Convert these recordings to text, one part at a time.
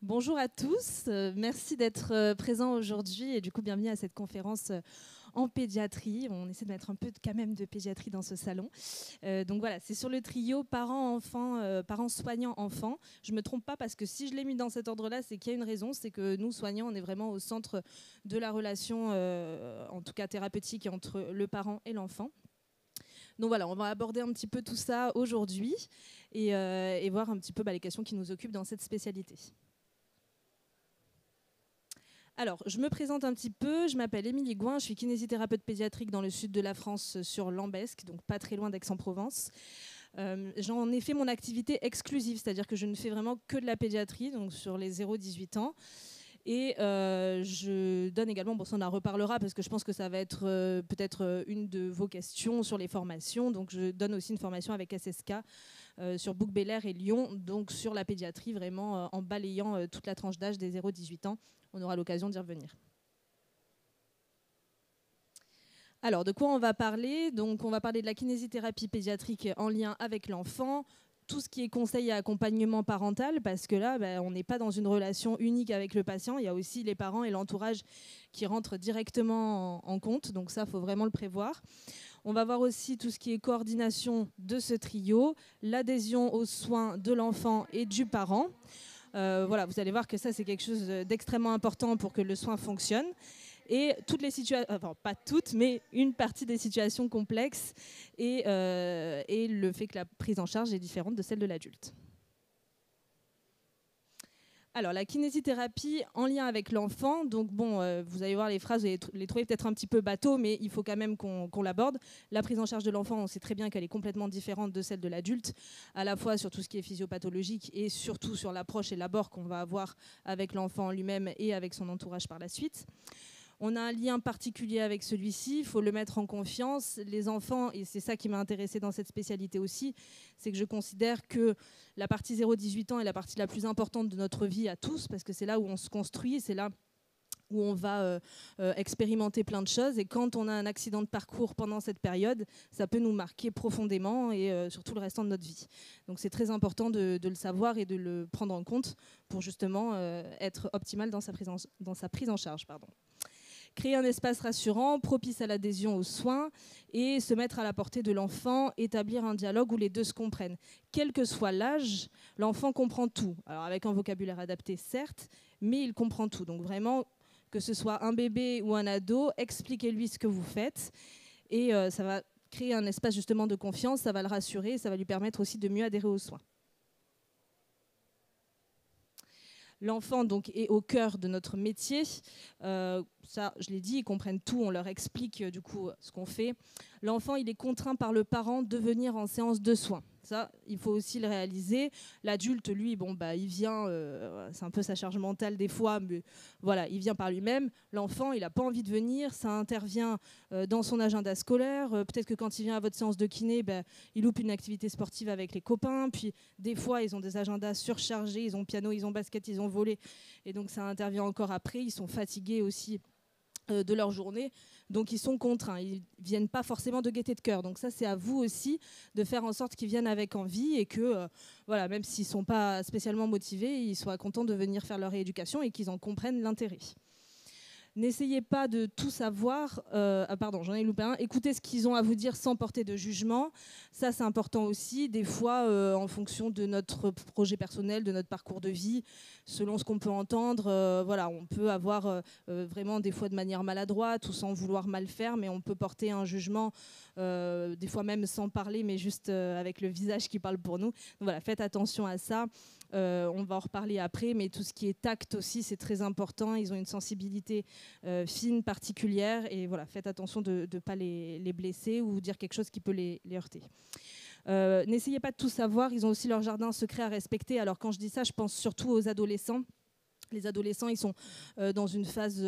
Bonjour à tous, merci d'être présents aujourd'hui et du coup bienvenue à cette conférence en pédiatrie. On essaie de mettre un peu quand même de pédiatrie dans ce salon. Donc voilà, c'est sur le trio parents-enfants, parents soignants-enfants. Je ne me trompe pas parce que si je l'ai mis dans cet ordre-là, c'est qu'il y a une raison, c'est que nous soignants, on est vraiment au centre de la relation, en tout cas thérapeutique, entre le parent et l'enfant. Donc voilà, on va aborder un petit peu tout ça aujourd'hui et voir un petit peu les questions qui nous occupent dans cette spécialité. Alors, je me présente un petit peu, je m'appelle Émilie Gouin, je suis kinésithérapeute pédiatrique dans le sud de la France sur Lambesc, donc pas très loin d'Aix-en-Provence. J'en ai fait mon activité exclusive, c'est-à-dire que je ne fais vraiment que de la pédiatrie, donc sur les 0-18 ans. Et je donne également, bon ça on en reparlera parce que je pense que ça va être peut-être une de vos questions sur les formations, donc je donne aussi une formation avec SSK sur Bouc-Bélair et Lyon, donc sur la pédiatrie vraiment en balayant toute la tranche d'âge des 0-18 ans. On aura l'occasion d'y revenir. Alors, de quoi on va parler? Donc, on va parler de la kinésithérapie pédiatrique en lien avec l'enfant, tout ce qui est conseil et accompagnement parental, parce que là, on n'est pas dans une relation unique avec le patient. Il y a aussi les parents et l'entourage qui rentrent directement en compte. Donc ça, il faut vraiment le prévoir. On va voir aussi tout ce qui est coordination de ce trio, l'adhésion aux soins de l'enfant et du parent. Voilà, vous allez voir que ça, c'est quelque chose d'extrêmement important pour que le soin fonctionne. Et toutes les situations, enfin pas toutes, mais une partie des situations complexes et le fait que la prise en charge est différente de celle de l'adulte. Alors, la kinésithérapie en lien avec l'enfant, donc bon, vous allez voir les phrases, vous allez les trouver peut-être un petit peu bateau, mais il faut quand même qu'on l'aborde. La prise en charge de l'enfant, on sait très bien qu'elle est complètement différente de celle de l'adulte, à la fois sur tout ce qui est physiopathologique et surtout sur l'approche et l'abord qu'on va avoir avec l'enfant lui-même et avec son entourage par la suite. On a un lien particulier avec celui-ci, il faut le mettre en confiance. Les enfants, et c'est ça qui m'a intéressée dans cette spécialité aussi, c'est que je considère que la partie 0-18 ans est la partie la plus importante de notre vie à tous, parce que c'est là où on se construit, c'est là où on va expérimenter plein de choses. Et quand on a un accident de parcours pendant cette période, ça peut nous marquer profondément et sur tout le restant de notre vie. Donc c'est très important de le savoir et de le prendre en compte pour justement être optimal dans sa prise en charge. Créer un espace rassurant, propice à l'adhésion aux soins et se mettre à la portée de l'enfant, établir un dialogue où les deux se comprennent. Quel que soit l'âge, l'enfant comprend tout. Alors avec un vocabulaire adapté, certes, mais il comprend tout. Donc vraiment, que ce soit un bébé ou un ado, expliquez-lui ce que vous faites et ça va créer un espace justement de confiance, ça va le rassurer, ça va lui permettre aussi de mieux adhérer aux soins. L'enfant donc est au cœur de notre métier. Ça, je l'ai dit, ils comprennent tout. On leur explique du coup ce qu'on fait. L'enfant, il est contraint par le parent de venir en séance de soins. Ça, il faut aussi le réaliser. L'adulte, lui, il vient, c'est un peu sa charge mentale des fois, mais voilà, il vient par lui-même. L'enfant, il n'a pas envie de venir, ça intervient dans son agenda scolaire. Peut-être que quand il vient à votre séance de kiné, il loupe une activité sportive avec les copains. Puis des fois, ils ont des agendas surchargés, ils ont piano, ils ont basket, ils ont volley. Et donc ça intervient encore après. Ils sont fatigués aussi de leur journée, donc ils sont contraints, ils ne viennent pas forcément de gaieté de cœur, donc ça c'est à vous aussi de faire en sorte qu'ils viennent avec envie et que voilà, même s'ils ne sont pas spécialement motivés, ils soient contents de venir faire leur rééducation et qu'ils en comprennent l'intérêt. N'essayez pas de tout savoir. Pardon, j'en ai loupé un. Écoutez ce qu'ils ont à vous dire sans porter de jugement. Ça, c'est important aussi. Des fois, en fonction de notre projet personnel, de notre parcours de vie, selon ce qu'on peut entendre, voilà, on peut avoir vraiment des fois de manière maladroite ou sans vouloir mal faire, mais on peut porter un jugement, des fois même sans parler, mais juste avec le visage qui parle pour nous. Donc voilà, faites attention à ça. On va en reparler après, mais tout ce qui est tact aussi, c'est très important. Ils ont une sensibilité fine, particulière, et voilà, faites attention de ne pas les blesser ou dire quelque chose qui peut les heurter. N'essayez pas de tout savoir, ils ont aussi leur jardin secret à respecter. Alors quand je dis ça, je pense surtout aux adolescents. Les adolescents, ils sont dans une phase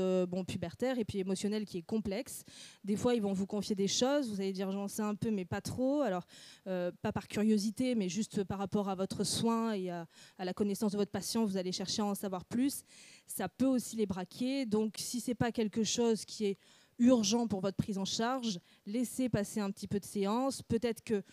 pubertaire et puis émotionnelle qui est complexe. Des fois, ils vont vous confier des choses. Vous allez dire, j'en sais un peu, mais pas trop. Alors, pas par curiosité, mais juste par rapport à votre soin et à la connaissance de votre patient, vous allez chercher à en savoir plus. Ça peut aussi les braquer. Donc, si ce n'est pas quelque chose qui est urgent pour votre prise en charge, laissez passer un petit peu de séance. Peut-être que de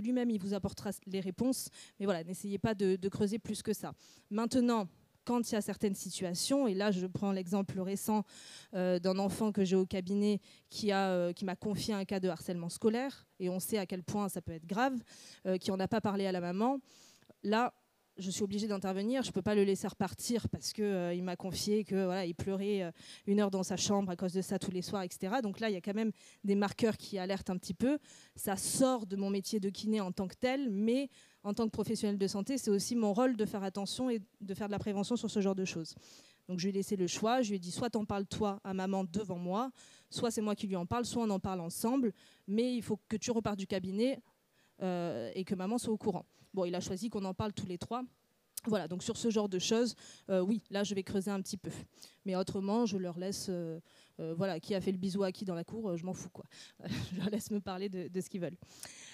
lui-même, il vous apportera les réponses. Mais voilà, n'essayez pas de creuser plus que ça. Maintenant, quand il y a certaines situations, et là je prends l'exemple récent d'un enfant que j'ai au cabinet qui m'a confié un cas de harcèlement scolaire, et on sait à quel point ça peut être grave, qui n'en a pas parlé à la maman. Là, je suis obligée d'intervenir, je ne peux pas le laisser repartir parce qu'il m'a confié que voilà, il pleurait 1 heure dans sa chambre à cause de ça tous les soirs, etc. Donc là, il y a quand même des marqueurs qui alertent un petit peu. Ça sort de mon métier de kiné en tant que tel, mais en tant que professionnelle de santé, c'est aussi mon rôle de faire attention et de faire de la prévention sur ce genre de choses. Donc je lui ai laissé le choix, je lui ai dit soit t'en parles toi à maman devant moi, soit c'est moi qui lui en parle, soit on en parle ensemble, mais il faut que tu repartes du cabinet et que maman soit au courant. Bon, il a choisi qu'on en parle tous les 3. Voilà, donc sur ce genre de choses, oui, là je vais creuser un petit peu. Mais autrement, je leur laisse, voilà, qui a fait le bisou à qui dans la cour, je m'en fous, quoi. Je leur laisse me parler de ce qu'ils veulent.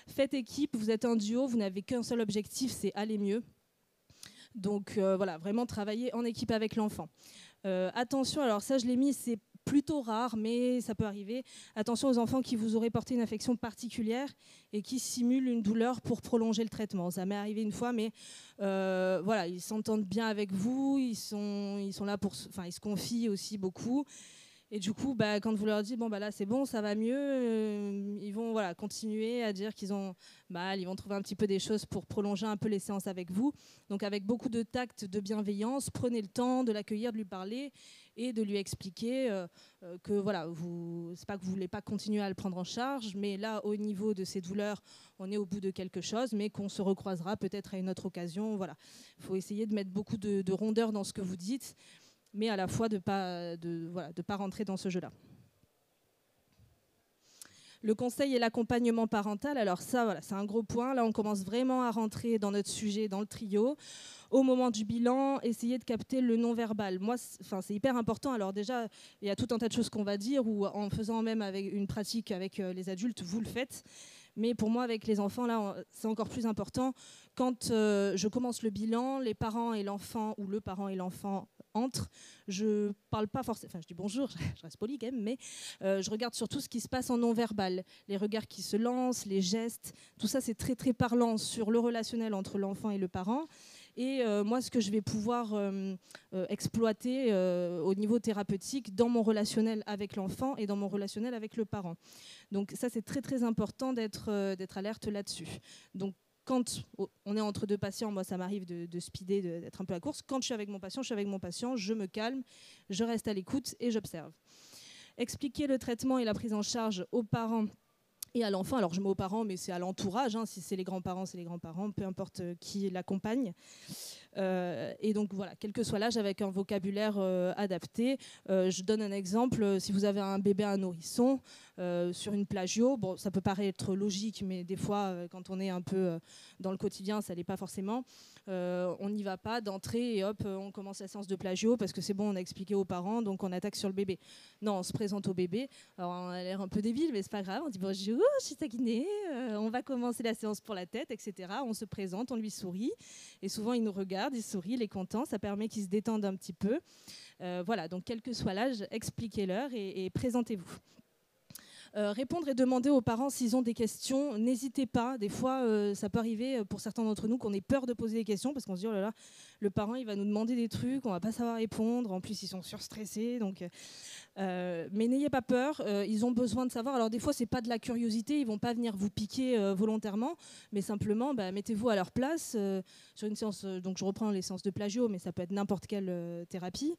Faites équipe, vous êtes un duo, vous n'avez qu'un seul objectif, c'est aller mieux. Donc voilà, vraiment travailler en équipe avec l'enfant. Attention, alors ça je l'ai mis, c'est plutôt rare, mais ça peut arriver. Attention aux enfants qui vous auraient porté une affection particulière et qui simulent une douleur pour prolonger le traitement. Ça m'est arrivé une fois, mais voilà, ils s'entendent bien avec vous, ils sont là pour, enfin, ils se confient aussi beaucoup. Et du coup, quand vous leur dites bon là c'est bon, ça va mieux, ils vont voilà continuer à dire qu'ils ont mal, ils vont trouver un petit peu des choses pour prolonger un peu les séances avec vous. Donc avec beaucoup de tact, de bienveillance, prenez le temps de l'accueillir, de lui parler et de lui expliquer que voilà, c'est pas que vous voulez pas continuer à le prendre en charge, mais là au niveau de ces douleurs, on est au bout de quelque chose, mais qu'on se recroisera peut-être à une autre occasion. Voilà, il faut essayer de mettre beaucoup de rondeur dans ce que vous dites, mais à la fois de ne pas rentrer dans ce jeu-là. Le conseil et l'accompagnement parental, alors ça, voilà, c'est un gros point. Là, on commence vraiment à rentrer dans notre sujet, dans le trio. Au moment du bilan, essayez de capter le non-verbal. Moi, c'est hyper important. Alors déjà, il y a tout un tas de choses qu'on va dire, ou en faisant même avec une pratique avec les adultes, vous le faites. Mais pour moi, avec les enfants, là, c'est encore plus important. Quand je commence le bilan, les parents et l'enfant, ou le parent et l'enfant entrent, je parle pas forcément, enfin je dis bonjour, je reste polie quand même, mais je regarde surtout ce qui se passe en non-verbal, les regards qui se lancent, les gestes, tout ça c'est très très parlant sur le relationnel entre l'enfant et le parent. Et moi, ce que je vais pouvoir exploiter au niveau thérapeutique dans mon relationnel avec l'enfant et dans mon relationnel avec le parent. Donc ça, c'est très très important d'être alerte là-dessus. Donc quand on est entre 2 patients, moi ça m'arrive de speeder, d'être un peu à la course. Quand je suis avec mon patient, je me calme, je reste à l'écoute et j'observe. Expliquer le traitement et la prise en charge aux parents et à l'enfant. Alors je mets aux parents, mais c'est à l'entourage, hein. Si c'est les grands-parents, c'est les grands-parents, peu importe qui l'accompagne. Et donc voilà, quel que soit l'âge, avec un vocabulaire adapté. Je donne un exemple, si vous avez un bébé, un nourrisson, sur une plagio, bon, ça peut paraître logique, mais des fois, quand on est un peu dans le quotidien, ça l'est pas forcément. On n'y va pas d'entrée et hop, on commence la séance de plagio parce que c'est bon, on a expliqué aux parents, donc on attaque sur le bébé. Non, on se présente au bébé. Alors on a l'air un peu débile, mais c'est pas grave. On dit bonjour, je suis ta kiné, on va commencer la séance pour la tête, etc. On se présente, on lui sourit, et souvent il nous regarde, il sourit, il est content, ça permet qu'il se détende un petit peu. Voilà, donc quel que soit l'âge, expliquez-leur et présentez-vous. Répondre et demander aux parents s'ils ont des questions, n'hésitez pas. Des fois, ça peut arriver pour certains d'entre nous qu'on ait peur de poser des questions parce qu'on se dit oh là là, le parent il va nous demander des trucs, on va pas savoir répondre. En plus, ils sont surstressés. Donc, mais n'ayez pas peur. Ils ont besoin de savoir. Alors des fois, c'est pas de la curiosité, ils vont pas venir vous piquer volontairement, mais simplement, mettez-vous à leur place sur une séance. Donc je reprends les séances de plagio, mais ça peut être n'importe quelle thérapie.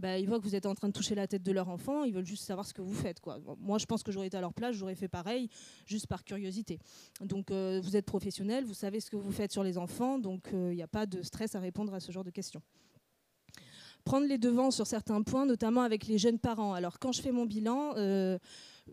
Ils voient que vous êtes en train de toucher la tête de leur enfant, ils veulent juste savoir ce que vous faites, quoi. Bon, moi, je pense que j'aurais été à leur place, j'aurais fait pareil, juste par curiosité. Donc, vous êtes professionnel, vous savez ce que vous faites sur les enfants, donc il n'y a pas de stress à répondre à ce genre de questions. Prendre les devants sur certains points, notamment avec les jeunes parents. Alors, quand je fais mon bilan,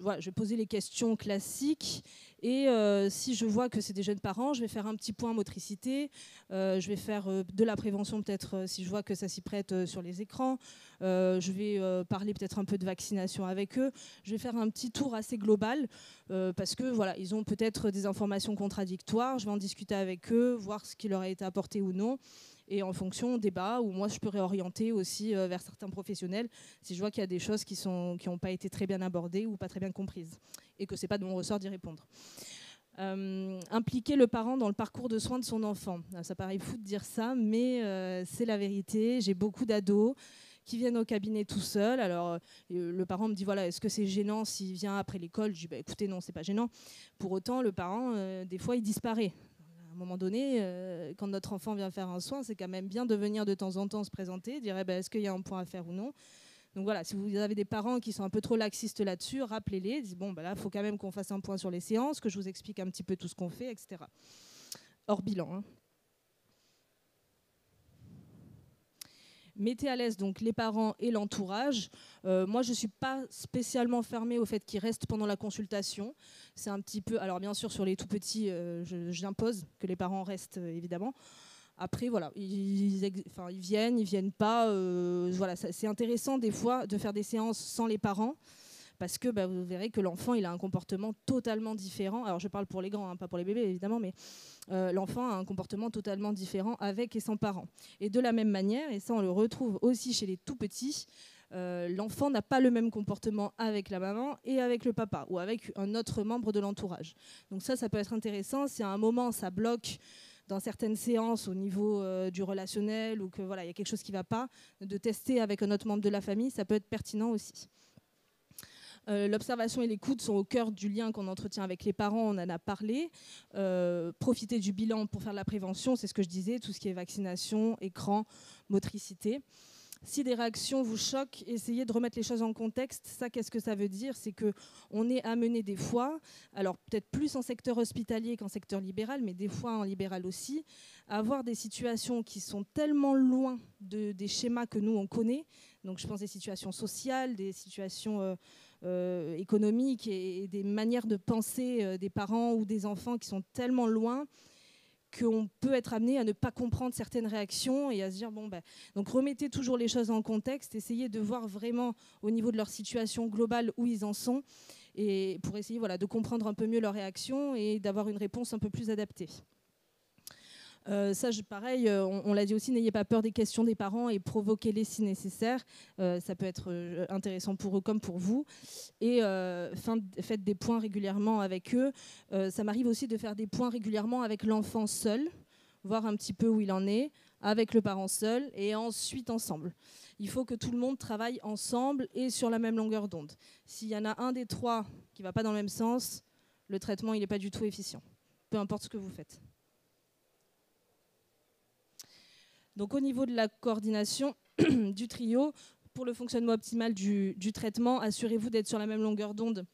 voilà, je vais poser les questions classiques et si je vois que c'est des jeunes parents, je vais faire un petit point motricité, je vais faire de la prévention peut-être si je vois que ça s'y prête sur les écrans, je vais parler peut-être un peu de vaccination avec eux, je vais faire un petit tour assez global parce que voilà, ils ont peut-être des informations contradictoires, je vais en discuter avec eux, voir ce qui leur a été apporté ou non. Et en fonction, on débat, ou moi je peux réorienter aussi vers certains professionnels si je vois qu'il y a des choses qui n'ont pas été très bien abordées ou pas très bien comprises et que ce n'est pas de mon ressort d'y répondre. Impliquer le parent dans le parcours de soins de son enfant. Ça paraît fou de dire ça, mais c'est la vérité. J'ai beaucoup d'ados qui viennent au cabinet tout seuls. Alors, le parent me dit, voilà, est-ce que c'est gênant s'il vient après l'école? Je dis, bah, écoutez, non, c'est pas gênant. Pour autant, le parent, des fois, il disparaît. À un moment donné, quand notre enfant vient faire un soin, c'est quand même bien de venir de temps en temps se présenter, dire, bah, est-ce qu'il y a un point à faire ou non? Donc voilà, si vous avez des parents qui sont un peu trop laxistes là-dessus, rappelez-les, dites bon, bah là, il faut quand même qu'on fasse un point sur les séances, que je vous explique un petit peu tout ce qu'on fait, etc. Hors bilan. Hein. Mettez à l'aise donc les parents et l'entourage. Moi, je ne suis pas spécialement fermée au fait qu'ils restent pendant la consultation. C'est un petit peu, alors bien sûr, sur les tout petits, j'impose que les parents restent, évidemment. Après, voilà, ils viennent pas. Voilà, c'est intéressant des fois de faire des séances sans les parents parce que vous verrez que l'enfant il a un comportement totalement différent. Alors je parle pour les grands, hein, pas pour les bébés évidemment, mais l'enfant a un comportement totalement différent avec et sans parents. Et de la même manière, et ça on le retrouve aussi chez les tout petits, l'enfant n'a pas le même comportement avec la maman et avec le papa ou avec un autre membre de l'entourage. Donc ça peut être intéressant. Si à un moment ça bloque dans certaines séances au niveau du relationnel ou que voilà, il y a quelque chose qui ne va pas, de tester avec un autre membre de la famille, ça peut être pertinent aussi. L'observation et l'écoute sont au cœur du lien qu'on entretient avec les parents, on en a parlé. Profiter du bilan pour faire de la prévention, c'est ce que je disais, tout ce qui est vaccination, écran, motricité. Si des réactions vous choquent, essayez de remettre les choses en contexte. Ça, qu'est-ce que ça veut dire? C'est qu'on est amené des fois, alors peut-être plus en secteur hospitalier qu'en secteur libéral, mais des fois en libéral aussi, à avoir des situations qui sont tellement loin des schémas que nous, on connaît. Donc je pense des situations sociales, des situations économiques et des manières de penser des parents ou des enfants qui sont tellement loin qu'on peut être amené à ne pas comprendre certaines réactions et à se dire, donc remettez toujours les choses en contexte, essayez de voir vraiment au niveau de leur situation globale où ils en sont, et pour essayer de comprendre un peu mieux leurs réactions et d'avoir une réponse un peu plus adaptée. Pareil, on l'a dit aussi, n'ayez pas peur des questions des parents et provoquez-les si nécessaire. Ça peut être intéressant pour eux comme pour vous. Et faites des points régulièrement avec eux. Ça m'arrive aussi de faire des points régulièrement avec l'enfant seul, voir un petit peu où il en est, avec le parent seul et ensuite ensemble. Il faut que tout le monde travaille ensemble et sur la même longueur d'onde. S'il y en a un des trois qui ne va pas dans le même sens, le traitement il n'est pas du tout efficient, peu importe ce que vous faites. Donc au niveau de la coordination du trio, pour le fonctionnement optimal du traitement, assurez-vous d'être sur la même longueur d'onde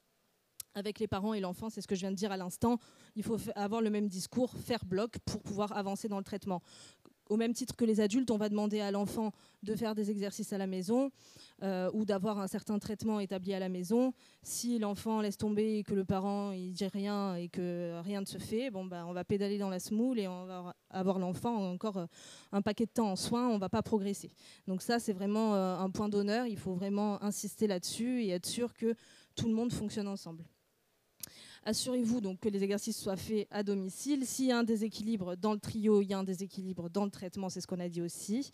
avec les parents et l'enfant, c'est ce que je viens de dire à l'instant. Il faut avoir le même discours, faire bloc pour pouvoir avancer dans le traitement. Au même titre que les adultes, on va demander à l'enfant de faire des exercices à la maison ou d'avoir un certain traitement établi à la maison. Si l'enfant laisse tomber et que le parent il dit rien et que rien ne se fait, on va pédaler dans la semoule et on va avoir l'enfant encore un paquet de temps en soins, on ne va pas progresser. Donc ça, c'est vraiment un point d'honneur. Il faut vraiment insister là-dessus et être sûr que tout le monde fonctionne ensemble. Assurez-vous donc que les exercices soient faits à domicile. S'il y a un déséquilibre dans le trio, il y a un déséquilibre dans le traitement, c'est ce qu'on a dit aussi.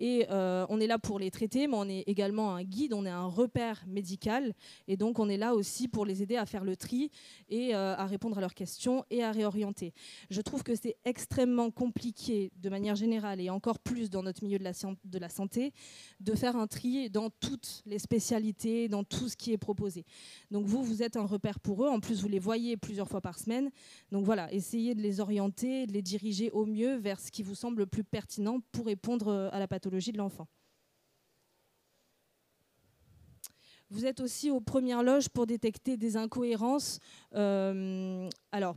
Et on est là pour les traiter, mais on est également un guide, on est un repère médical. Et donc, on est là aussi pour les aider à faire le tri et à répondre à leurs questions et à réorienter. Je trouve que c'est extrêmement compliqué, de manière générale, et encore plus dans notre milieu de la santé, de faire un tri dans toutes les spécialités, dans tout ce qui est proposé. Donc, vous êtes un repère pour eux. En plus, vous les voyez plusieurs fois par semaine. Donc, voilà, essayez de les orienter, de les diriger au mieux vers ce qui vous semble le plus pertinent pour répondre à la pathologie de l'enfant. Vous êtes aussi aux premières loges pour détecter des incohérences. Alors,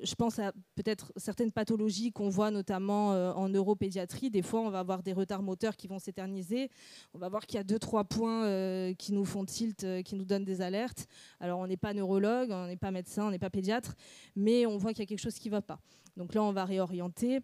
je pense à peut-être certaines pathologies qu'on voit notamment en neuropédiatrie. Des fois, on va avoir des retards moteurs qui vont s'éterniser. On va voir qu'il y a 2-3 points qui nous font tilt, qui nous donnent des alertes. Alors, on n'est pas neurologue, on n'est pas médecin, on n'est pas pédiatre, mais on voit qu'il y a quelque chose qui ne va pas. Donc là, on va réorienter.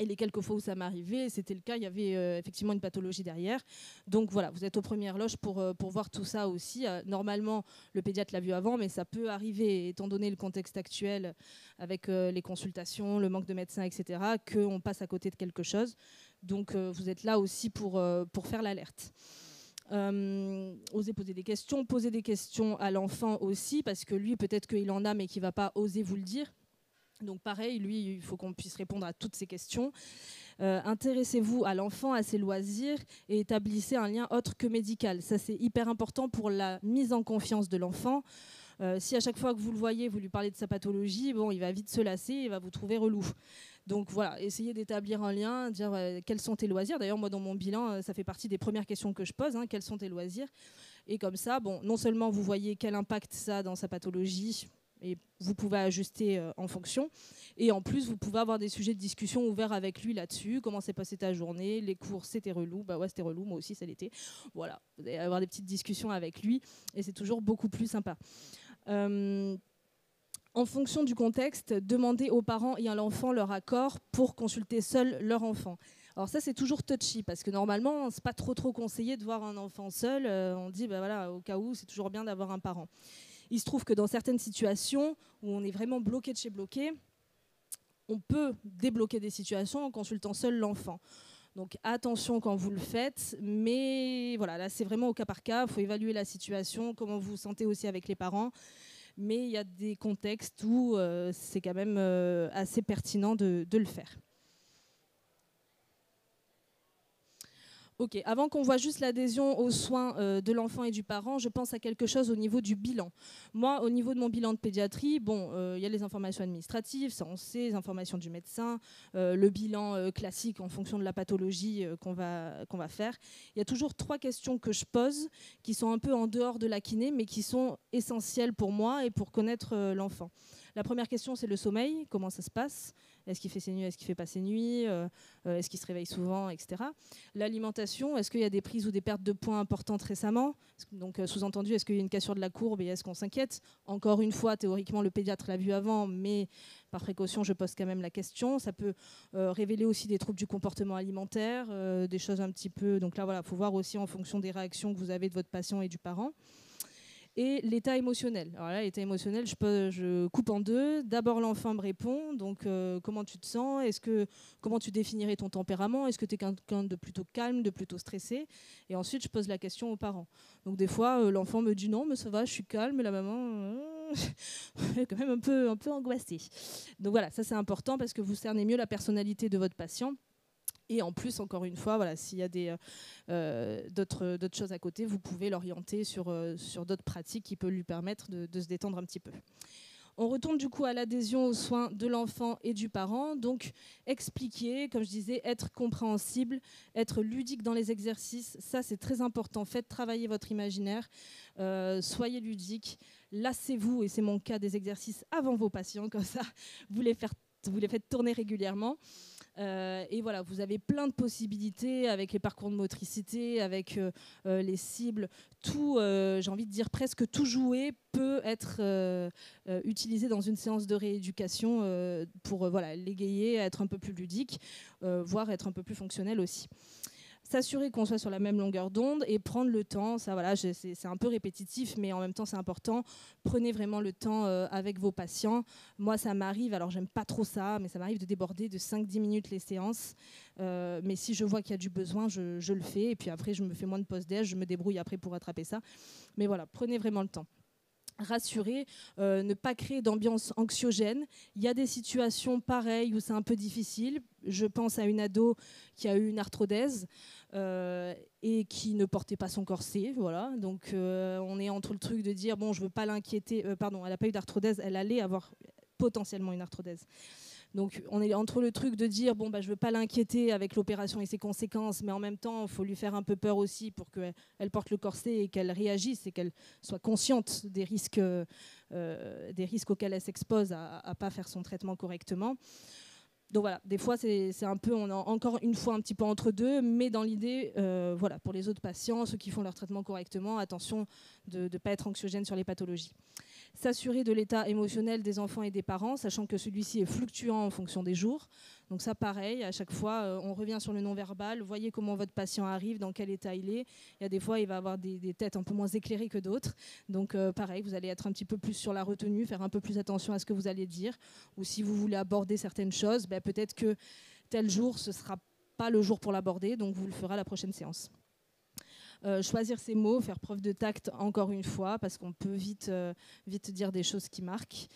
Et les quelques fois où ça m'est arrivé, c'était le cas, il y avait effectivement une pathologie derrière. Donc voilà, vous êtes aux premières loges pour voir tout ça aussi. Normalement, le pédiatre l'a vu avant, mais ça peut arriver, étant donné le contexte actuel, avec les consultations, le manque de médecins, etc., qu'on passe à côté de quelque chose. Donc vous êtes là aussi pour faire l'alerte. Oser poser des questions à l'enfant aussi, parce que lui, peut-être qu'il en a, mais qu'il ne va pas oser vous le dire. Donc pareil, lui, il faut qu'on puisse répondre à toutes ces questions. Intéressez-vous à l'enfant, à ses loisirs, et établissez un lien autre que médical. Ça, c'est hyper important pour la mise en confiance de l'enfant. Si à chaque fois que vous le voyez, vous lui parlez de sa pathologie, bon, il va vite se lasser, il va vous trouver relou. Donc voilà, essayez d'établir un lien, dire quels sont tes loisirs. D'ailleurs, moi, dans mon bilan, ça fait partie des premières questions que je pose, hein, quels sont tes loisirs. Et comme ça, bon, non seulement vous voyez quel impact ça a dans sa pathologie, et vous pouvez ajuster en fonction. Et en plus, vous pouvez avoir des sujets de discussion ouverts avec lui là-dessus. Comment s'est passée ta journée? Les cours, c'était relou. Bah ouais, c'était relou, moi aussi, ça l'était. Voilà, vous allez avoir des petites discussions avec lui. Et c'est toujours beaucoup plus sympa. En fonction du contexte, demandez aux parents et à l'enfant leur accord pour consulter seul leur enfant. Alors ça, c'est toujours touchy, parce que normalement, c'est pas trop conseillé de voir un enfant seul. On dit, bah voilà, au cas où, c'est toujours bien d'avoir un parent. Il se trouve que dans certaines situations où on est vraiment bloqué de chez bloqué, on peut débloquer des situations en consultant seul l'enfant. Donc attention quand vous le faites, mais voilà, là c'est vraiment au cas par cas, il faut évaluer la situation, comment vous vous sentez aussi avec les parents. Mais il y a des contextes où c'est quand même assez pertinent de le faire. Ok, avant qu'on voit juste l'adhésion aux soins de l'enfant et du parent, je pense à quelque chose au niveau du bilan. Moi, au niveau de mon bilan de pédiatrie, bon, y a les informations administratives, ça on sait, les informations du médecin, le bilan classique en fonction de la pathologie qu'on va faire. Il y a toujours 3 questions que je pose qui sont un peu en dehors de la kiné, mais qui sont essentielles pour moi et pour connaître l'enfant. La première question, c'est le sommeil, comment ça se passe? Est-ce qu'il fait ses nuits, est-ce qu'il ne fait pas ses nuits, est-ce qu'il se réveille souvent, etc. L'alimentation, est-ce qu'il y a des prises ou des pertes de poids importantes récemment? Donc sous-entendu, est-ce qu'il y a une cassure de la courbe et est-ce qu'on s'inquiète? Encore une fois, théoriquement, le pédiatre l'a vu avant, mais par précaution, je pose quand même la question. Ça peut révéler aussi des troubles du comportement alimentaire, des choses un petit peu... Donc là, voilà, il faut voir aussi en fonction des réactions que vous avez de votre patient et du parent. Et l'état émotionnel. Alors là, l'état émotionnel, je coupe en deux. D'abord, l'enfant me répond. Donc, comment tu te sens? Comment tu définirais ton tempérament? Est-ce que tu es quelqu'un de plutôt calme, de plutôt stressé? Et ensuite, je pose la question aux parents. Donc, des fois, l'enfant me dit non, mais ça va, je suis calme. Mais la maman est quand même un peu angoissée. Donc voilà, ça c'est important parce que vous cernez mieux la personnalité de votre patient. Et en plus, encore une fois, voilà, s'il y a d'autres choses à côté, vous pouvez l'orienter sur d'autres pratiques qui peuvent lui permettre de se détendre un petit peu. On retourne du coup à l'adhésion aux soins de l'enfant et du parent. Donc, expliquer, comme je disais, être compréhensible, être ludique dans les exercices. Ça, c'est très important. Faites travailler votre imaginaire. Soyez ludique. Lassez-vous, et c'est mon cas, des exercices avant vos patients. Comme ça, vous les faites tourner régulièrement. Et voilà, vous avez plein de possibilités avec les parcours de motricité, avec les cibles, tout, j'ai envie de dire presque tout jouet peut être utilisé dans une séance de rééducation pour voilà, l'égayer, être un peu plus ludique, voire être un peu plus fonctionnel aussi. S'assurer qu'on soit sur la même longueur d'onde et prendre le temps, ça voilà, c'est un peu répétitif, mais en même temps c'est important. Prenez vraiment le temps avec vos patients. Moi ça m'arrive, alors j'aime pas trop ça, mais ça m'arrive de déborder de 5-10 minutes les séances. Mais si je vois qu'il y a du besoin, je le fais. Et puis après je me fais moins de post-déj, je me débrouille après pour rattraper ça. Mais voilà, prenez vraiment le temps. Rassurer, ne pas créer d'ambiance anxiogène. Il y a des situations pareilles où c'est un peu difficile. Je pense à une ado qui a eu une arthrodèse et qui ne portait pas son corset. Voilà. Donc on est entre le truc de dire bon, je ne veux pas l'inquiéter. Pardon, elle n'a pas eu d'arthrodèse, elle allait avoir potentiellement une arthrodèse. Donc on est entre le truc de dire bon bah je veux pas l'inquiéter avec l'opération et ses conséquences, mais en même temps il faut lui faire un peu peur aussi pour qu'elle porte le corset et qu'elle réagisse et qu'elle soit consciente des risques auxquels elle s'expose à pas faire son traitement correctement. Donc voilà, des fois c'est un peu, on est encore une fois un petit peu entre deux, mais dans l'idée, voilà, pour les autres patients, ceux qui font leur traitement correctement, attention de ne pas être anxiogène sur les pathologies. S'assurer de l'état émotionnel des enfants et des parents, sachant que celui-ci est fluctuant en fonction des jours. Donc ça, pareil, à chaque fois, on revient sur le non-verbal. Voyez comment votre patient arrive, dans quel état il est. Il y a des fois, il va avoir des têtes un peu moins éclairées que d'autres. Donc pareil, vous allez être un petit peu plus sur la retenue, faire un peu plus attention à ce que vous allez dire. Ou si vous voulez aborder certaines choses, ben, peut-être que tel jour, ce ne sera pas le jour pour l'aborder, donc vous le ferez à la prochaine séance. choisir ses mots, faire preuve de tact encore une fois, parce qu'on peut vite dire des choses qui marquent.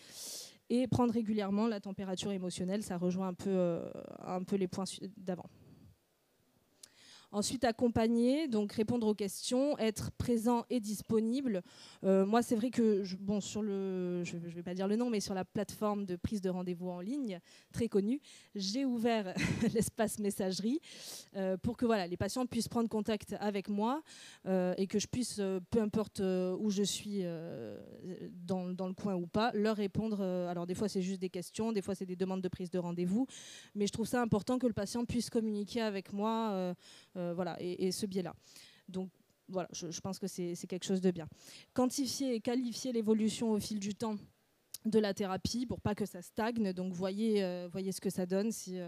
Et prendre régulièrement la température émotionnelle, ça rejoint un peu les points d'avant. Ensuite, accompagner, donc répondre aux questions, être présent et disponible. Moi, c'est vrai que, je ne vais pas dire le nom, mais sur la plateforme de prise de rendez-vous en ligne, très connue, j'ai ouvert l'espace messagerie pour que les patients puissent prendre contact avec moi et que je puisse, peu importe où je suis dans le coin ou pas, leur répondre. Alors, des fois, c'est juste des questions, des fois, c'est des demandes de prise de rendez-vous, mais je trouve ça important que le patient puisse communiquer avec moi et ce biais-là. Donc voilà, je pense que c'est quelque chose de bien. Quantifier et qualifier l'évolution au fil du temps de la thérapie pour pas que ça stagne. Donc voyez ce que ça donne si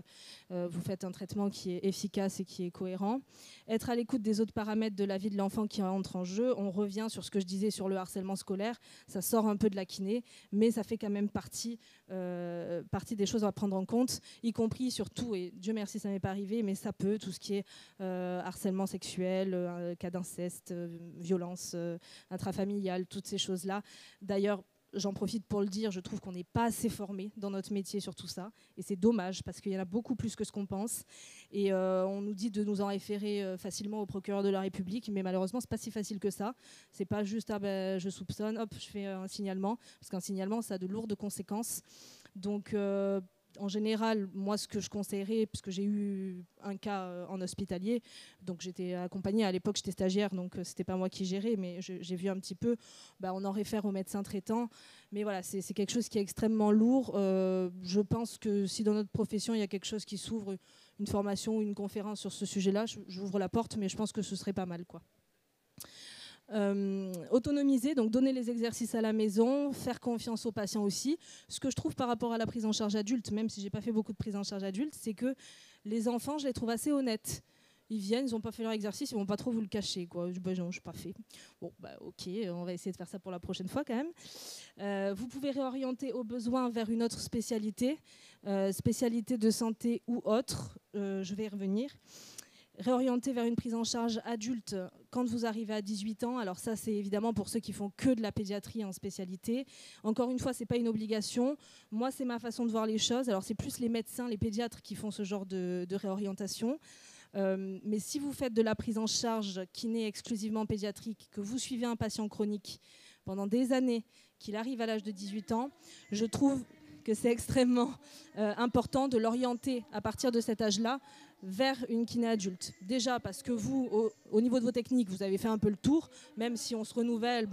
vous faites un traitement qui est efficace et qui est cohérent. Être à l'écoute des autres paramètres de la vie de l'enfant qui entrent en jeu. On revient sur ce que je disais sur le harcèlement scolaire. Ça sort un peu de la kiné, mais ça fait quand même partie des choses à prendre en compte, y compris surtout, et Dieu merci ça m'est pas arrivé, mais ça peut, tout ce qui est harcèlement sexuel, cas d'inceste, violence intrafamiliale, toutes ces choses-là. D'ailleurs, j'en profite pour le dire, je trouve qu'on n'est pas assez formé dans notre métier sur tout ça. Et c'est dommage parce qu'il y en a beaucoup plus que ce qu'on pense. Et on nous dit de nous en référer facilement au procureur de la République. Mais malheureusement, ce n'est pas si facile que ça. Ce n'est pas juste je soupçonne, hop, je fais un signalement. Parce qu'un signalement, ça a de lourdes conséquences. Donc en général, moi, ce que je conseillerais, parce que j'ai eu un cas en hospitalier, donc j'étais accompagnée, à l'époque j'étais stagiaire, donc c'était pas moi qui gérais, mais j'ai vu un petit peu, on en réfère au médecin traitant, mais voilà, c'est quelque chose qui est extrêmement lourd. Je pense que si dans notre profession, il y a quelque chose qui s'ouvre, une formation ou une conférence sur ce sujet-là, j'ouvre la porte, mais je pense que ce serait pas mal, quoi. Autonomiser, donc donner les exercices à la maison, faire confiance aux patients aussi. Ce que je trouve par rapport à la prise en charge adulte, même si j'ai pas fait beaucoup de prise en charge adulte, c'est que les enfants, je les trouve assez honnêtes. Ils viennent, ils n'ont pas fait leur exercice, ils vont pas trop vous le cacher, quoi. Non, je n'ai pas fait. Bon, ok, on va essayer de faire ça pour la prochaine fois quand même. Vous pouvez réorienter au besoin vers une autre spécialité, spécialité de santé ou autre. Je vais y revenir. Réorienter vers une prise en charge adulte quand vous arrivez à 18 ans. Alors ça, c'est évidemment pour ceux qui font que de la pédiatrie en spécialité. Encore une fois, ce n'est pas une obligation. Moi, c'est ma façon de voir les choses. Alors c'est plus les médecins, les pédiatres qui font ce genre de réorientation. Mais si vous faites de la prise en charge kiné exclusivement pédiatrique, que vous suivez un patient chronique pendant des années, qu'il arrive à l'âge de 18 ans, je trouve que c'est extrêmement important de l'orienter à partir de cet âge-là vers une kiné adulte. Déjà parce que vous, au niveau de vos techniques, vous avez fait un peu le tour, même si on se renouvelle,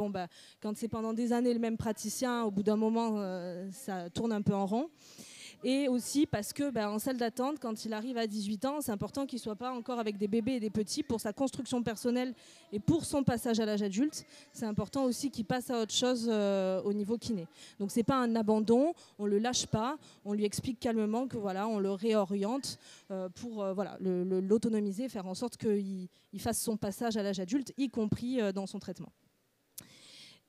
quand c'est pendant des années le même praticien, au bout d'un moment, ça tourne un peu en rond. Et aussi parce que en salle d'attente, quand il arrive à 18 ans, c'est important qu'il ne soit pas encore avec des bébés et des petits pour sa construction personnelle et pour son passage à l'âge adulte. C'est important aussi qu'il passe à autre chose au niveau kiné. Donc ce n'est pas un abandon, on ne le lâche pas, on lui explique calmement que on le réoriente pour l'autonomiser, faire en sorte qu'il fasse son passage à l'âge adulte, y compris dans son traitement.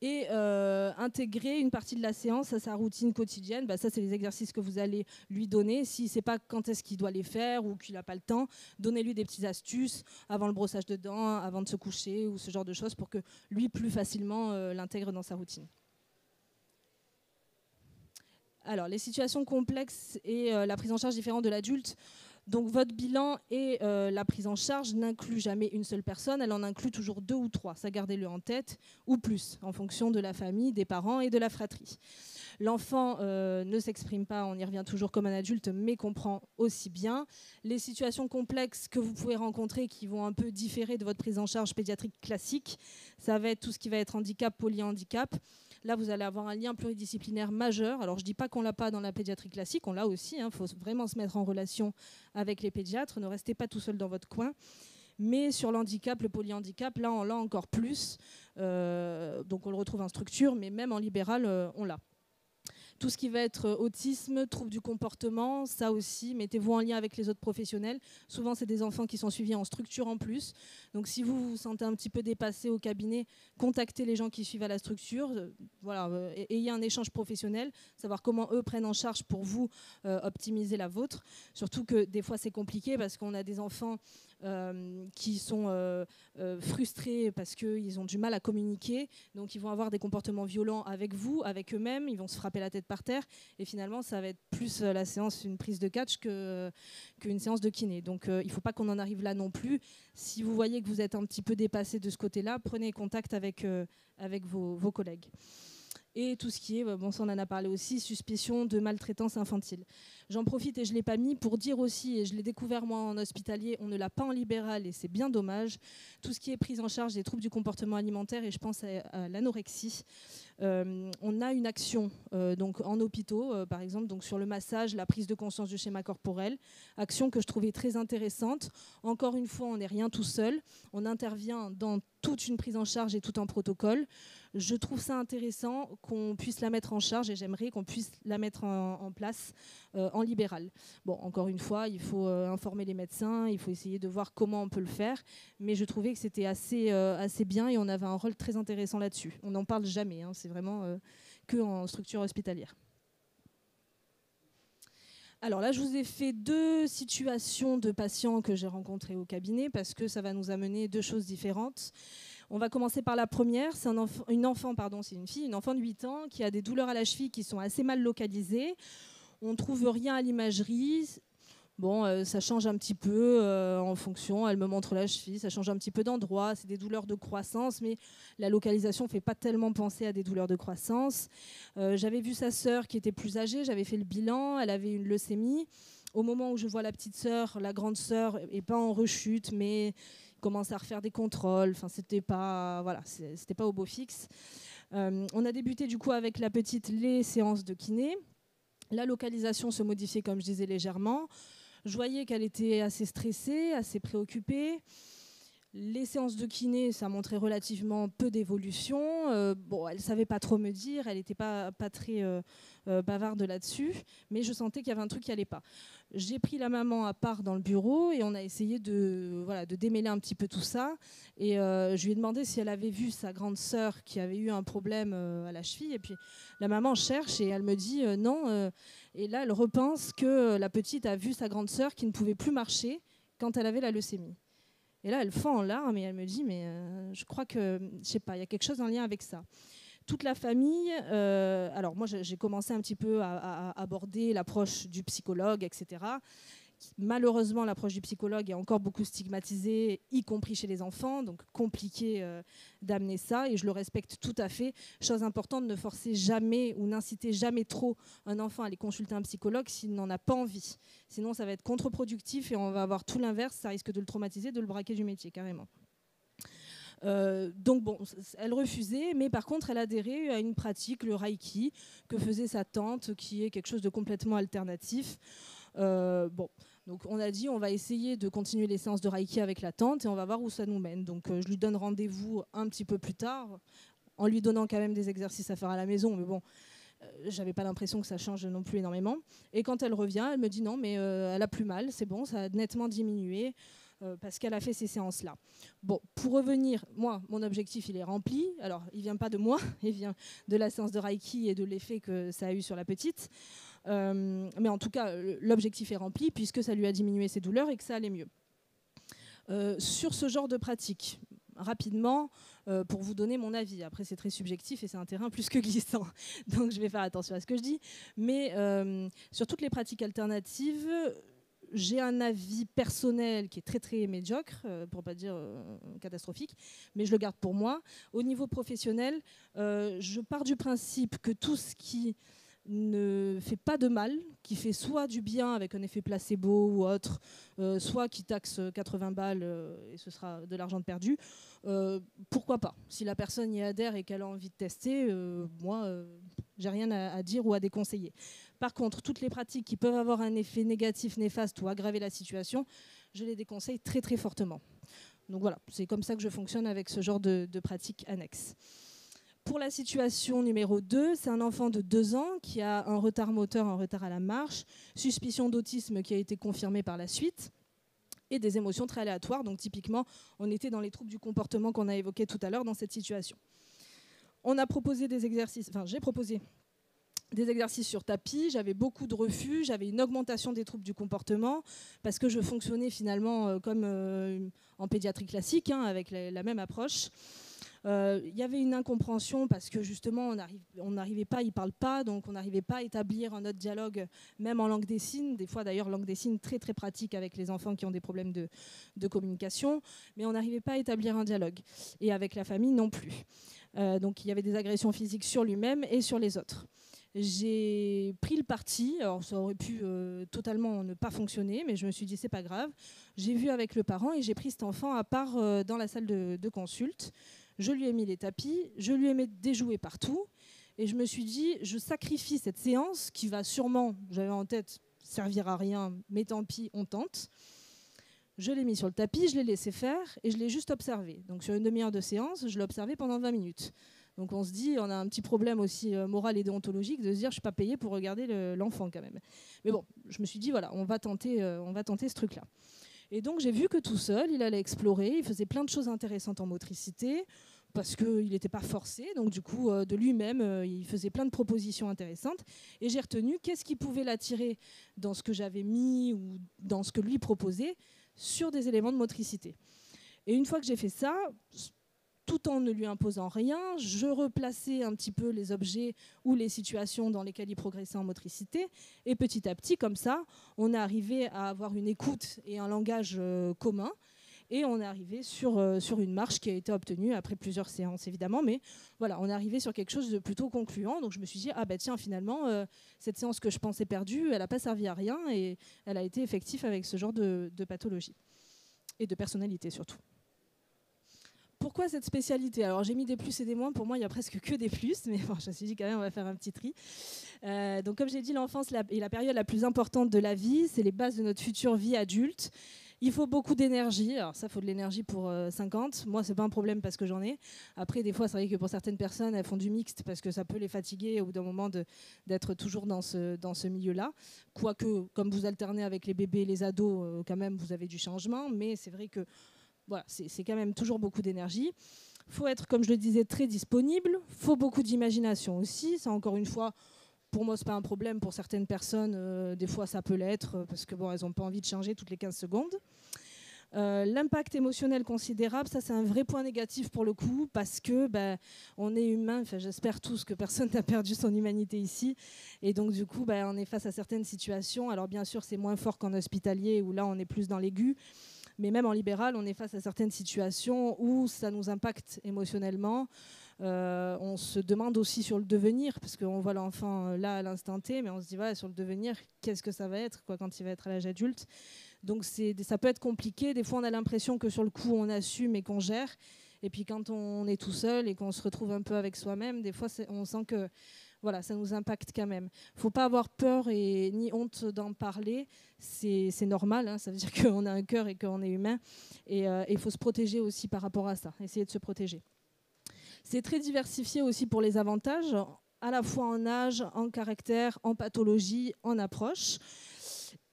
Et intégrer une partie de la séance à sa routine quotidienne. Ça, c'est les exercices que vous allez lui donner. Si ce n'est pas quand est-ce qu'il doit les faire ou qu'il n'a pas le temps, donnez-lui des petites astuces avant le brossage de dents, avant de se coucher ou ce genre de choses pour que lui, plus facilement, l'intègre dans sa routine. Alors, les situations complexes et la prise en charge différente de l'adulte. Donc votre bilan et la prise en charge n'incluent jamais une seule personne, elle en inclut toujours 2 ou 3, ça gardez-le en tête, ou plus, en fonction de la famille, des parents et de la fratrie. L'enfant ne s'exprime pas, on y revient toujours comme un adulte, mais comprend aussi bien. Les situations complexes que vous pouvez rencontrer qui vont un peu différer de votre prise en charge pédiatrique classique, ça va être tout ce qui va être handicap, polyhandicap. Là, vous allez avoir un lien pluridisciplinaire majeur. Alors, je ne dis pas qu'on ne l'a pas dans la pédiatrie classique, on l'a aussi. Il faut vraiment se mettre en relation avec les pédiatres. Ne restez pas tout seul dans votre coin. Mais sur l'handicap, le polyhandicap, là, on l'a encore plus. Donc, on le retrouve en structure, mais même en libéral, on l'a. Tout ce qui va être autisme, troubles du comportement, ça aussi, mettez-vous en lien avec les autres professionnels. Souvent, c'est des enfants qui sont suivis en structure en plus. Donc, si vous vous sentez un petit peu dépassé au cabinet, contactez les gens qui suivent à la structure. Ayez un échange professionnel, savoir comment eux prennent en charge pour vous optimiser la vôtre. Surtout que des fois, c'est compliqué parce qu'on a des enfants qui sont frustrés parce qu'ils ont du mal à communiquer, donc ils vont avoir des comportements violents avec vous, avec eux-mêmes, ils vont se frapper la tête par terre, et finalement ça va être plus la séance, une prise de catch qu'une séance de kiné. Donc il ne faut pas qu'on en arrive là non plus. Si vous voyez que vous êtes un petit peu dépassé de ce côté-là, prenez contact avec vos collègues. Et tout ce qui est, bon, ça on en a parlé aussi, suspicion de maltraitance infantile. J'en profite et je ne l'ai pas mis pour dire aussi, et je l'ai découvert moi en hospitalier, on ne l'a pas en libéral et c'est bien dommage, tout ce qui est prise en charge des troubles du comportement alimentaire, et je pense à l'anorexie. On a une action donc en hôpitaux, par exemple, donc sur le massage, la prise de conscience du schéma corporel, action que je trouvais très intéressante. Encore une fois, on n'est rien tout seul, on intervient dans toute une prise en charge et tout un protocole. Je trouve ça intéressant qu'on puisse la mettre en charge, et j'aimerais qu'on puisse la mettre en place en libéral. Bon, encore une fois, il faut informer les médecins, il faut essayer de voir comment on peut le faire, mais je trouvais que c'était assez bien et on avait un rôle très intéressant là-dessus. On n'en parle jamais, hein, c'est vraiment que en structure hospitalière. Alors là, je vous ai fait 2 situations de patients que j'ai rencontrés au cabinet parce que ça va nous amener 2 choses différentes. On va commencer par la première, c'est une enfant de 8 ans qui a des douleurs à la cheville qui sont assez mal localisées. On ne trouve rien à l'imagerie. Bon, ça change un petit peu en fonction, elle me montre la cheville, ça change un petit peu d'endroit, c'est des douleurs de croissance, mais la localisation ne fait pas tellement penser à des douleurs de croissance. J'avais vu sa sœur qui était plus âgée, j'avais fait le bilan, elle avait une leucémie. Au moment où je vois la petite sœur, la grande sœur n'est pas en rechute, mais commence à refaire des contrôles, enfin c'était pas au beau fixe. On a débuté du coup avec la petite les séances de kiné. La localisation se modifiait, comme je disais, légèrement. Je voyais qu'elle était assez stressée, assez préoccupée. Les séances de kiné, ça montrait relativement peu d'évolution. Bon, elle ne savait pas trop me dire, elle n'était pas très bavarde là-dessus, mais je sentais qu'il y avait un truc qui n'allait pas. J'ai pris la maman à part dans le bureau et on a essayé de démêler un petit peu tout ça. Et je lui ai demandé si elle avait vu sa grande sœur qui avait eu un problème à la cheville. Et puis la maman cherche et elle me dit non. Et là, elle repense que la petite a vu sa grande sœur qui ne pouvait plus marcher quand elle avait la leucémie. Et là, elle fend en larmes et elle me dit, mais je crois que, je sais pas, il y a quelque chose en lien avec ça. Toute la famille, alors moi j'ai commencé un petit peu à aborder l'approche du psychologue, etc. Malheureusement, l'approche du psychologue est encore beaucoup stigmatisée, y compris chez les enfants, donc compliqué d'amener ça, et je le respecte tout à fait. Chose importante, ne forcez jamais ou n'incitez jamais trop un enfant à aller consulter un psychologue s'il n'en a pas envie. Sinon, ça va être contre-productif et on va avoir tout l'inverse, ça risque de le traumatiser, de le braquer du métier, carrément. Donc bon, elle refusait, mais par contre elle adhérait à une pratique, le Reiki, que faisait sa tante, qui est quelque chose de complètement alternatif. Bon, donc on a dit on va essayer de continuer les séances de Reiki avec la tante et on va voir où ça nous mène. Donc je lui donne rendez-vous un petit peu plus tard, en lui donnant quand même des exercices à faire à la maison, mais bon, j'avais pas l'impression que ça change non plus énormément. Et quand elle revient, elle me dit non, mais elle a plus mal, c'est bon, ça a nettement diminué. Parce qu'elle a fait ces séances-là. Bon, pour revenir, moi, mon objectif, il est rempli. Alors, il ne vient pas de moi, il vient de la séance de Reiki et de l'effet que ça a eu sur la petite. Mais en tout cas, l'objectif est rempli puisque ça lui a diminué ses douleurs et que ça allait mieux. Sur ce genre de pratique, rapidement, pour vous donner mon avis. Après, c'est très subjectif et c'est un terrain plus que glissant. Donc, je vais faire attention à ce que je dis. Mais sur toutes les pratiques alternatives, j'ai un avis personnel qui est très très médiocre, pour ne pas dire catastrophique, mais je le garde pour moi. Au niveau professionnel, je pars du principe que tout ce qui ne fait pas de mal, qui fait soit du bien avec un effet placebo ou autre, soit qui taxe 80 balles et ce sera de l'argent de perdu, pourquoi pas. Si la personne y adhère et qu'elle a envie de tester, moi, j'ai rien à dire ou à déconseiller. Par contre, toutes les pratiques qui peuvent avoir un effet négatif, néfaste ou aggraver la situation, je les déconseille très très fortement. Donc voilà, c'est comme ça que je fonctionne avec ce genre de pratiques annexes. Pour la situation numéro 2, c'est un enfant de 2 ans qui a un retard moteur, un retard à la marche, suspicion d'autisme qui a été confirmée par la suite, et des émotions très aléatoires. Donc typiquement, on était dans les troubles du comportement qu'on a évoqués tout à l'heure dans cette situation. On a proposé des exercices, enfin j'ai proposé des exercices sur tapis, j'avais beaucoup de refus, j'avais une augmentation des troubles du comportement parce que je fonctionnais finalement comme en pédiatrie classique, hein, avec la même approche. Il y avait une incompréhension parce que justement on n'arrivait pas, ils ne parlent pas, donc on n'arrivait pas à établir un autre dialogue, même en langue des signes. Des fois d'ailleurs langue des signes très très pratique avec les enfants qui ont des problèmes de communication, mais on n'arrivait pas à établir un dialogue. Et avec la famille non plus. Donc il y avait des agressions physiques sur lui-même et sur les autres. J'ai pris le parti, alors ça aurait pu totalement ne pas fonctionner, mais je me suis dit c'est pas grave. J'ai vu avec le parent et j'ai pris cet enfant à part dans la salle de consulte. Je lui ai mis les tapis, je lui ai mis des jouets partout et je me suis dit je sacrifie cette séance qui va sûrement, j'avais en tête, servir à rien, mais tant pis, on tente. Je l'ai mis sur le tapis, je l'ai laissé faire et je l'ai juste observé. Donc sur une demi-heure de séance, je l'ai observé pendant 20 minutes. Donc on se dit, on a un petit problème aussi moral et déontologique de se dire je ne suis pas payée pour regarder l'enfant quand même. Mais bon, je me suis dit voilà, on va tenter ce truc-là. Et donc j'ai vu que tout seul, il allait explorer, il faisait plein de choses intéressantes en motricité, parce qu'il n'était pas forcé, donc du coup de lui-même, il faisait plein de propositions intéressantes. Et j'ai retenu qu'est-ce qui pouvait l'attirer dans ce que j'avais mis ou dans ce que lui proposait sur des éléments de motricité. Et une fois que j'ai fait ça, tout en ne lui imposant rien, je replaçais un petit peu les objets ou les situations dans lesquelles il progressait en motricité. Et petit à petit, comme ça, on est arrivé à avoir une écoute et un langage commun. Et on est arrivé sur une marche qui a été obtenue après plusieurs séances, évidemment. Mais voilà, on est arrivé sur quelque chose de plutôt concluant. Donc je me suis dit, ah ben tiens, finalement, cette séance que je pensais perdue, elle n'a pas servi à rien. Et elle a été effective avec ce genre de pathologie. Et de personnalité surtout. Pourquoi cette spécialité? Alors j'ai mis des plus et des moins, pour moi il n'y a presque que des plus, mais bon, je me suis dit quand même on va faire un petit tri. Donc comme j'ai dit, l'enfance est la période la plus importante de la vie, c'est les bases de notre future vie adulte. Il faut beaucoup d'énergie, alors ça, il faut de l'énergie pour 50. Moi, c'est pas un problème parce que j'en ai. Après, des fois, c'est vrai que pour certaines personnes, elles font du mixte parce que ça peut les fatiguer au bout d'un moment d'être toujours dans ce milieu-là. Quoique, comme vous alternez avec les bébés et les ados, quand même, vous avez du changement. Mais c'est vrai que voilà, c'est quand même toujours beaucoup d'énergie. Il faut être, comme je le disais, très disponible. Il faut beaucoup d'imagination aussi. Ça, encore une fois, pour moi, ce n'est pas un problème. Pour certaines personnes, des fois, ça peut l'être parce que bon, elles n'ont pas envie de changer toutes les 15 secondes. L'impact émotionnel considérable, ça c'est un vrai point négatif pour le coup, parce que on est humain, enfin, j'espère tous que personne n'a perdu son humanité ici, et donc du coup on est face à certaines situations. Alors bien sûr c'est moins fort qu'en hospitalier où là on est plus dans l'aigu, mais même en libéral on est face à certaines situations où ça nous impacte émotionnellement. On se demande aussi sur le devenir, parce qu'on voit l'enfant là à l'instant T, mais on se dit voilà, sur le devenir, qu'est-ce que ça va être quoi, quand il va être à l'âge adulte. Donc ça peut être compliqué. Des fois, on a l'impression que sur le coup, on assume et qu'on gère. Et puis quand on est tout seul et qu'on se retrouve un peu avec soi-même, des fois, on sent que voilà, ça nous impacte quand même. Il ne faut pas avoir peur et ni honte d'en parler. C'est normal, hein, ça veut dire qu'on a un cœur et qu'on est humain. Et il faut se protéger aussi par rapport à ça, essayer de se protéger. C'est très diversifié aussi pour les avantages, à la fois en âge, en caractère, en pathologie, en approche.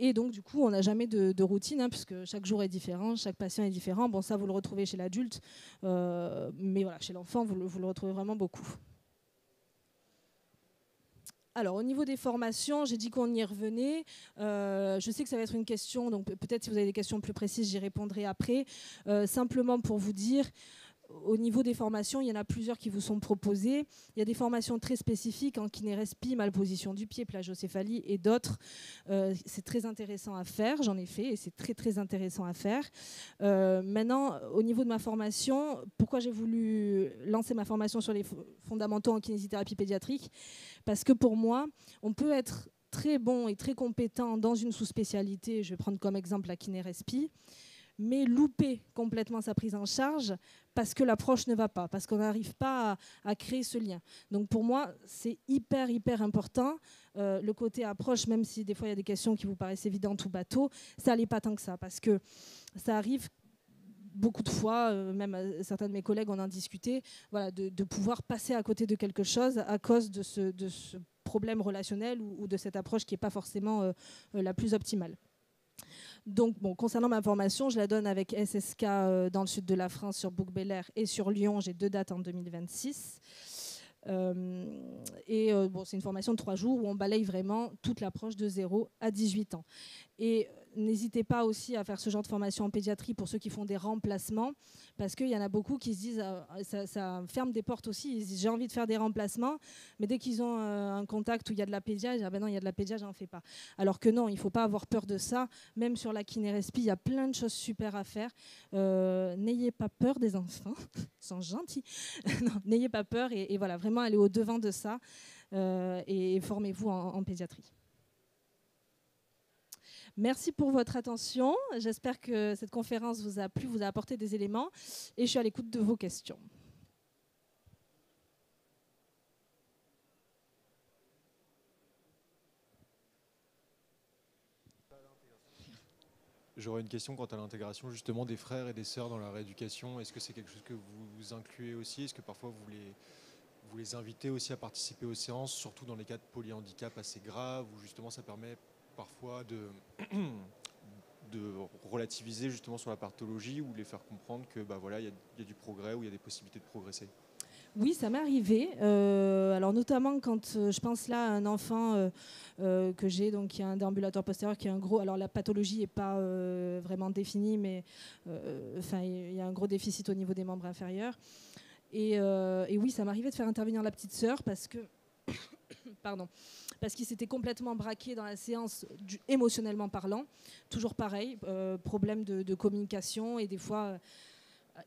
Et donc, du coup, on n'a jamais de routine, hein, puisque chaque jour est différent, chaque patient est différent. Bon, ça, vous le retrouvez chez l'adulte, mais voilà, chez l'enfant, vous le retrouvez vraiment beaucoup. Alors, au niveau des formations, j'ai dit qu'on y revenait. Je sais que ça va être une question, donc peut-être si vous avez des questions plus précises, j'y répondrai après. Simplement pour vous dire, au niveau des formations, il y en a plusieurs qui vous sont proposées. Il y a des formations très spécifiques en kiné-respi, malposition du pied, plagiocéphalie et d'autres. C'est très intéressant à faire, j'en ai fait et c'est très très intéressant à faire. Maintenant, au niveau de ma formation, pourquoi j'ai voulu lancer ma formation sur les fondamentaux en kinésithérapie pédiatrique? Parce que pour moi, on peut être très bon et très compétent dans une sous-spécialité, je vais prendre comme exemple la kiné-respi, mais louper complètement sa prise en charge parce que l'approche ne va pas, parce qu'on n'arrive pas à créer ce lien. Donc pour moi, c'est hyper important. Le côté approche, même si des fois il y a des questions qui vous paraissent évidentes ou bateaux, ça n'allait pas tant que ça, parce que ça arrive beaucoup de fois, même certains de mes collègues en ont discuté, voilà, de pouvoir passer à côté de quelque chose à cause de ce problème relationnel ou de cette approche qui n'est pas forcément la plus optimale. Donc, bon, concernant ma formation, je la donne avec SSK dans le sud de la France, sur Bouc-Bel-Air et sur Lyon. J'ai 2 dates en 2026. Bon, c'est une formation de 3 jours où on balaye vraiment toute l'approche de 0 à 18 ans. Et n'hésitez pas aussi à faire ce genre de formation en pédiatrie pour ceux qui font des remplacements, parce qu'il y en a beaucoup qui se disent, ça ferme des portes aussi, ils se disent j'ai envie de faire des remplacements, mais dès qu'ils ont un contact où il y a de la pédia, ils disent ah ben non, il y a de la pédia, j'en fais pas. Alors que non, il ne faut pas avoir peur de ça, même sur la kiné-respi, il y a plein de choses super à faire. N'ayez pas peur des enfants, ils sont gentils. Non, n'ayez pas peur et voilà, vraiment allez au-devant de ça et formez-vous en pédiatrie. Merci pour votre attention. J'espère que cette conférence vous a plu, vous a apporté des éléments et je suis à l'écoute de vos questions. J'aurais une question quant à l'intégration justement des frères et des sœurs dans la rééducation. Est-ce que c'est quelque chose que vous incluez aussi? Est-ce que parfois vous les invitez aussi à participer aux séances, surtout dans les cas de polyhandicap assez graves, où justement ça permet parfois de relativiser justement sur la pathologie ou les faire comprendre que bah voilà, il y a du progrès ou il y a des possibilités de progresser? Oui, ça m'est arrivé. Alors notamment quand je pense là à un enfant que j'ai, donc qui a un déambulateur postérieur, qui a un gros. Alors la pathologie n'est pas vraiment définie, mais il y a un gros déficit au niveau des membres inférieurs. Et oui, ça m'est arrivé de faire intervenir la petite sœur parce que, pardon, parce qu'il s'était complètement braqué dans la séance, émotionnellement parlant. Toujours pareil, problème de communication et des fois.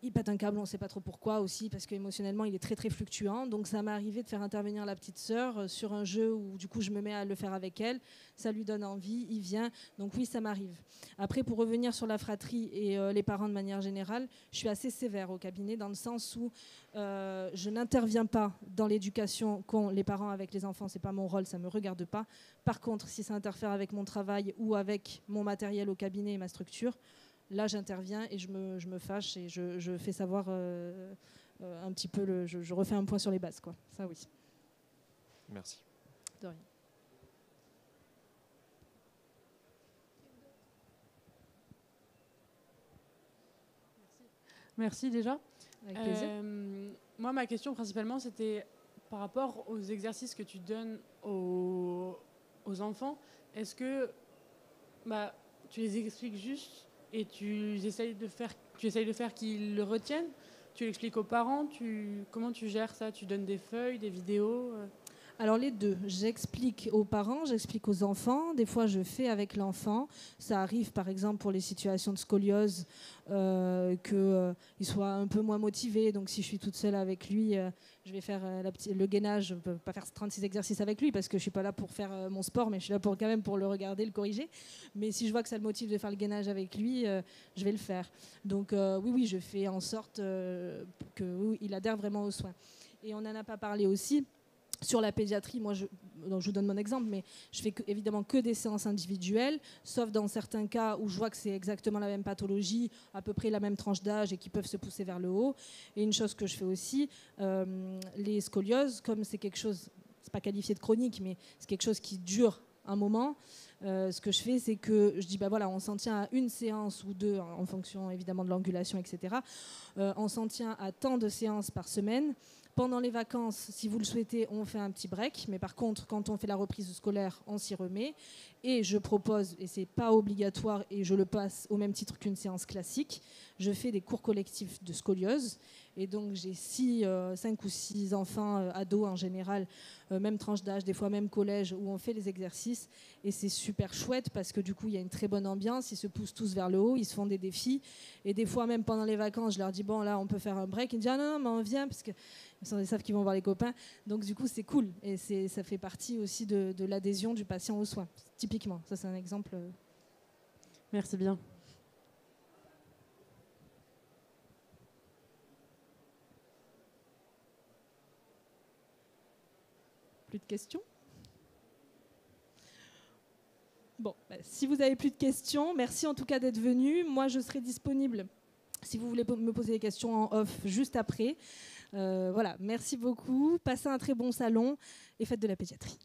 Il pète un câble, on ne sait pas trop pourquoi aussi, parce qu'émotionnellement, il est très très fluctuant. Donc ça m'est arrivé de faire intervenir la petite sœur sur un jeu où du coup je me mets à le faire avec elle. Ça lui donne envie, il vient. Donc oui, ça m'arrive. Après, pour revenir sur la fratrie et les parents de manière générale, je suis assez sévère au cabinet dans le sens où je n'interviens pas dans l'éducation qu'ont les parents avec les enfants. C'est pas mon rôle, ça ne me regarde pas. Par contre, si ça interfère avec mon travail ou avec mon matériel au cabinet et ma structure, là, j'interviens et je me fâche et je fais savoir un petit peu, je refais un point sur les bases, quoi. Ça, oui. Merci. De rien. Merci déjà. Avec plaisir. Moi, ma question principalement, c'était par rapport aux exercices que tu donnes aux enfants. Est-ce que tu les expliques juste et tu essayes de faire qu'ils le retiennent? Tu l'expliques aux parents? Comment tu gères ça? Tu donnes des feuilles, des vidéos? Alors les deux, j'explique aux parents, j'explique aux enfants, des fois je fais avec l'enfant, ça arrive par exemple pour les situations de scoliose qu'il soit un peu moins motivé, donc si je suis toute seule avec lui, je vais faire le gainage, je ne peux pas faire 36 exercices avec lui parce que je ne suis pas là pour faire mon sport, mais je suis là quand même pour le regarder, le corriger, mais si je vois que ça le motive de faire le gainage avec lui, je vais le faire. Donc oui, je fais en sorte qu'il adhère vraiment aux soins. Et on n'en a pas parlé aussi. Sur la pédiatrie, moi, je vous donne mon exemple, mais je fais évidemment que des séances individuelles, sauf dans certains cas où je vois que c'est exactement la même pathologie, à peu près la même tranche d'âge et qui peuvent se pousser vers le haut. Et une chose que je fais aussi, les scolioses, comme c'est quelque chose, c'est pas qualifié de chronique, mais c'est quelque chose qui dure un moment. Ce que je fais, c'est que je dis, voilà, on s'en tient à une séance ou deux, en fonction évidemment de l'angulation, etc. On s'en tient à tant de séances par semaine. Pendant les vacances, si vous le souhaitez, on fait un petit break. Mais par contre, quand on fait la reprise scolaire, on s'y remet. Et je propose, et ce n'est pas obligatoire, et je le passe au même titre qu'une séance classique, je fais des cours collectifs de scoliose. Et donc, j'ai 5 ou 6 enfants, ados en général, même tranche d'âge, des fois même collège, où on fait les exercices. Et c'est super chouette parce que du coup, il y a une très bonne ambiance. Ils se poussent tous vers le haut, ils se font des défis. Et des fois, même pendant les vacances, je leur dis, bon, là, on peut faire un break. Ils me disent, ah non, mais on vient, parce qu'ils savent qu'ils vont voir les copains. Donc, du coup, c'est cool. Et ça fait partie aussi de l'adhésion du patient aux soins, typiquement. Ça, c'est un exemple. Merci bien. Plus de questions? Bon, si vous n'avez plus de questions, merci en tout cas d'être venu. Moi, je serai disponible si vous voulez me poser des questions en off juste après. Voilà, merci beaucoup. Passez un très bon salon et faites de la pédiatrie.